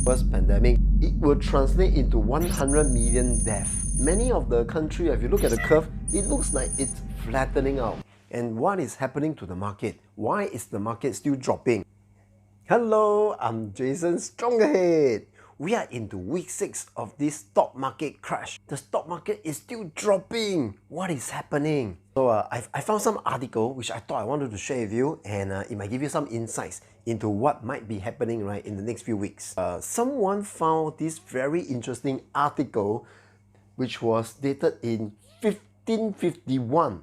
first pandemic, it will translate into 100 million deaths. Many of the country, if you look at the curve, it looks like it's flattening out. And what is happening to the market? Why is the market still dropping? Hello, I'm Jason Strongerhead. We are into week 6 of this stock market crash. The stock market is still dropping. What is happening? So I found some article which I thought I wanted to share with you, and it might give you some insights into what might be happening right in the next few weeks. Someone found this very interesting article which was dated in 1551.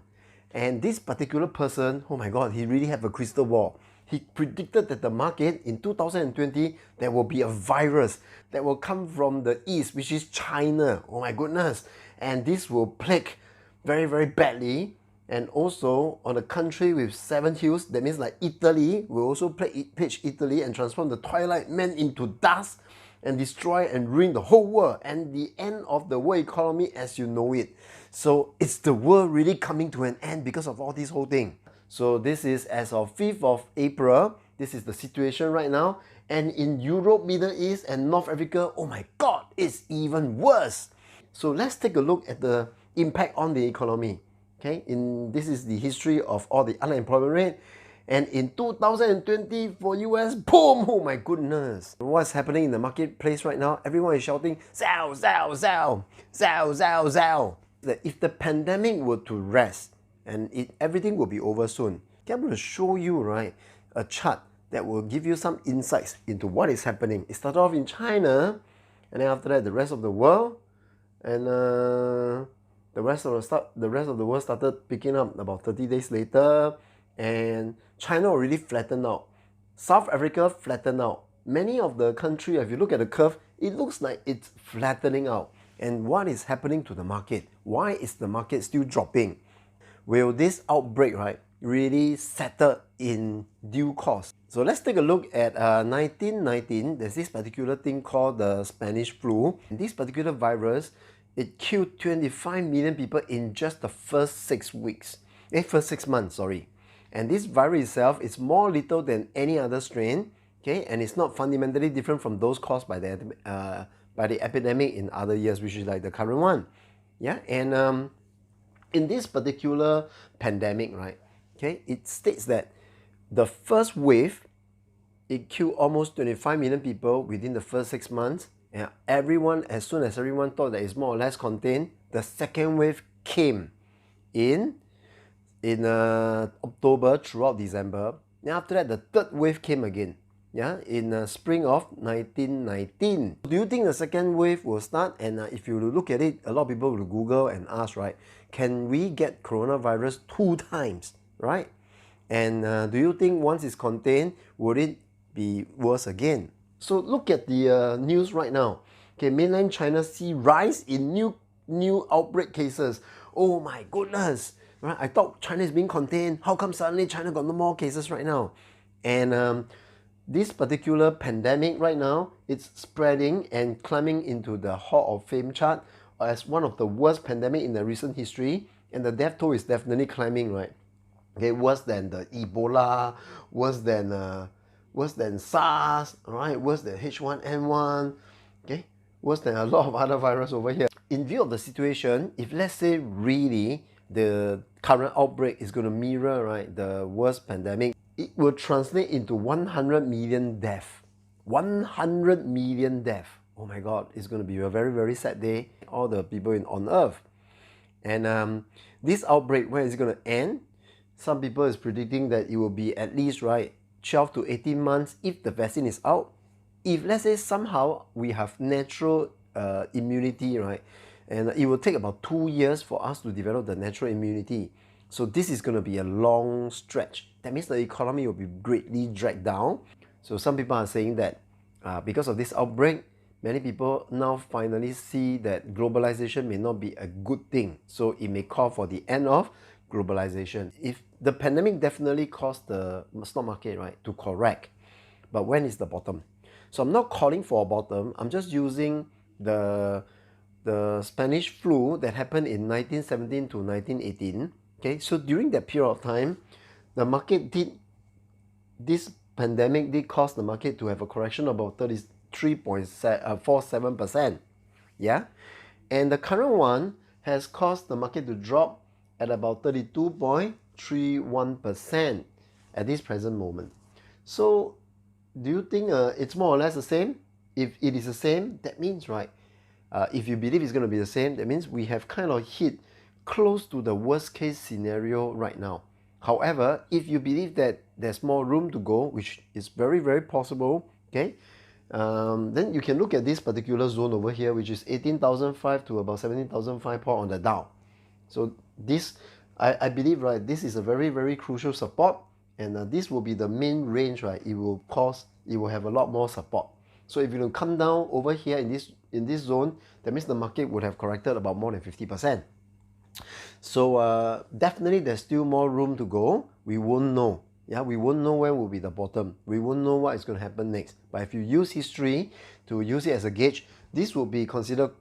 And this particular person, oh my god, he really had a crystal ball. He predicted that the market in 2020, there will be a virus that will come from the east, which is China. Oh my goodness. And this will plague very, very badly. And also on a country with 7 hills, that means like Italy, will also plague Italy and transform the twilight man into dust and destroy and ruin the whole world, and the end of the world economy as you know it. So is the world really coming to an end because of all this whole thing? So this is as of 5th of April. This is the situation right now. And in Europe, Middle East and North Africa, oh my god, it's even worse. So let's take a look at the impact on the economy. Okay, this is the history of all the unemployment rate. And in 2020 for US, boom, oh my goodness. What's happening in the marketplace right now? Everyone is shouting, sell, sell, sell, sell, sell, sell. If the pandemic were to rest, and everything will be over soon. Okay, I'm going to show you, right, a chart that will give you some insights into what is happening. It started off in China, and then after that, the rest of the world, and the rest of the world started picking up about 30 days later, and China already flattened out. South Africa flattened out. Many of the country, if you look at the curve, it looks like it's flattening out. And what is happening to the market? Why is the market still dropping? Will this outbreak, right, really settle in due course? So let's take a look at 1919. There's this particular thing called the Spanish flu. And this particular virus, it killed 25 million people in just the first 6 months, sorry. And this virus itself is more lethal than any other strain, okay? And it's not fundamentally different from those caused by the epidemic in other years, which is like the current one. Yeah, and in this particular pandemic, right, okay, it states that the first wave, it killed almost 25 million people within the first 6 months. And as soon as everyone thought that it's more or less contained, the second wave came in October throughout December. And after that, the third wave came again, yeah, in spring of 1919. Do you think the second wave will start? And if you look at it, a lot of people will Google and ask, right, can we get coronavirus 2 times, right? And do you think once it's contained, would it be worse again? So look at the news right now. Okay, mainland China see rise in new outbreak cases. Oh my goodness, right? I thought China is being contained. How come suddenly China got no more cases right now? And this particular pandemic right now, it's spreading and climbing into the Hall of Fame chart as one of the worst pandemic in the recent history, and the death toll is definitely climbing, right? Okay, worse than the Ebola, worse than SARS, right? Worse than H1N1, okay? Worse than a lot of other viruses over here. In view of the situation, if let's say really the current outbreak is going to mirror, right, the worst pandemic, it will translate into 100 million deaths. 100 million deaths. Oh my god, it's going to be a very, very sad day. All the people on Earth. And this outbreak, where is it going to end? Some people is predicting that it will be at least, right, 12 to 18 months if the vaccine is out. If let's say somehow we have natural immunity, right, and it will take about 2 years for us to develop the natural immunity. So this is going to be a long stretch. That means the economy will be greatly dragged down. So some people are saying that because of this outbreak, many people now finally see that globalization may not be a good thing. So it may call for the end of globalization. If the pandemic definitely caused the stock market, right, to correct, but when is the bottom? So I'm not calling for a bottom. I'm just using the Spanish flu that happened in 1917 to 1918. Okay, so during that period of time, the market this pandemic did cause the market to have a correction of about 3.47%. Yeah, and the current one has caused the market to drop at about 32.31% at this present moment. So do you think it's more or less the same? If it is the same, that means, right, if you believe it's going to be the same, that means we have kind of hit close to the worst case scenario right now. However, if you believe that there's more room to go, which is very, very possible, okay, then you can look at this particular zone over here, which is 18,005 to about 17,005 point on the Dow. So this, I believe, right, this is a very, very crucial support, and this will be the main range, right? It will have a lot more support. So if you come down over here in this zone, that means the market would have corrected about more than 50%. So definitely there's still more room to go. We won't know. Yeah, we won't know where will be the bottom. We won't know what is going to happen next. But if you use history to use it as a gauge, this will be considered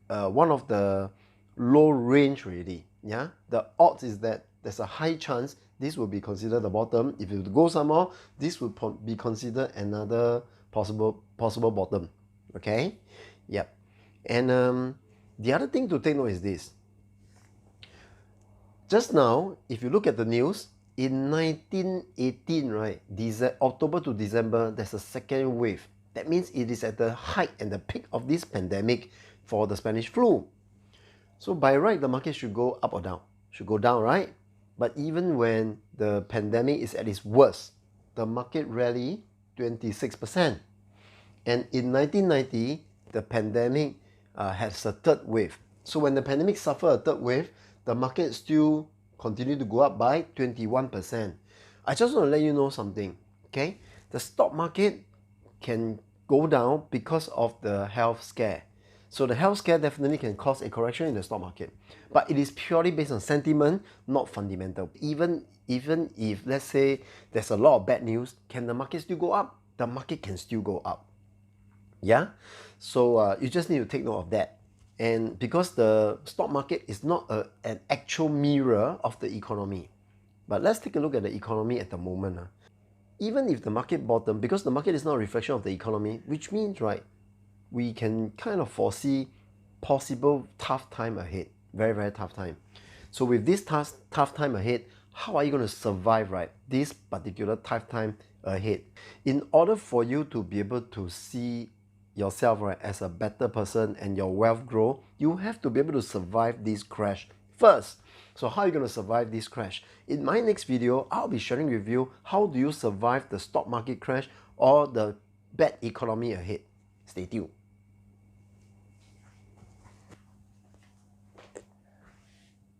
one of the low range really. Yeah, the odds is that there's a high chance this will be considered the bottom. If it go some more, this will be considered another possible bottom. Okay, yep. And the other thing to take note is this. Just now, if you look at the news, in 1918, right, October to December, there's a second wave. That means it is at the height and the peak of this pandemic for the Spanish flu. So by right, the market should go up or down. Should go down, right? But even when the pandemic is at its worst, the market rally 26%. And in 1990, the pandemic has a third wave. So when the pandemic suffered a third wave, the market still continued to go up by 21%. I just want to let you know something, okay? The stock market can go down because of the health scare. So the health scare definitely can cause a correction in the stock market. But it is purely based on sentiment, not fundamental. Even if, let's say, there's a lot of bad news, can the market still go up? The market can still go up. Yeah? So you just need to take note of that. And because the stock market is not an actual mirror of the economy. But let's take a look at the economy at the moment. Even if the market bottom, because the market is not a reflection of the economy, which means, right, we can kind of foresee possible tough time ahead. Very, very tough time. So with this tough time ahead, how are you going to survive, right, this particular tough time ahead? In order for you to be able to see yourself, right, as a better person and your wealth grow, you have to be able to survive this crash first. So how are you going to survive this crash? In my next video, I'll be sharing with you how do you survive the stock market crash or the bad economy ahead. Stay tuned.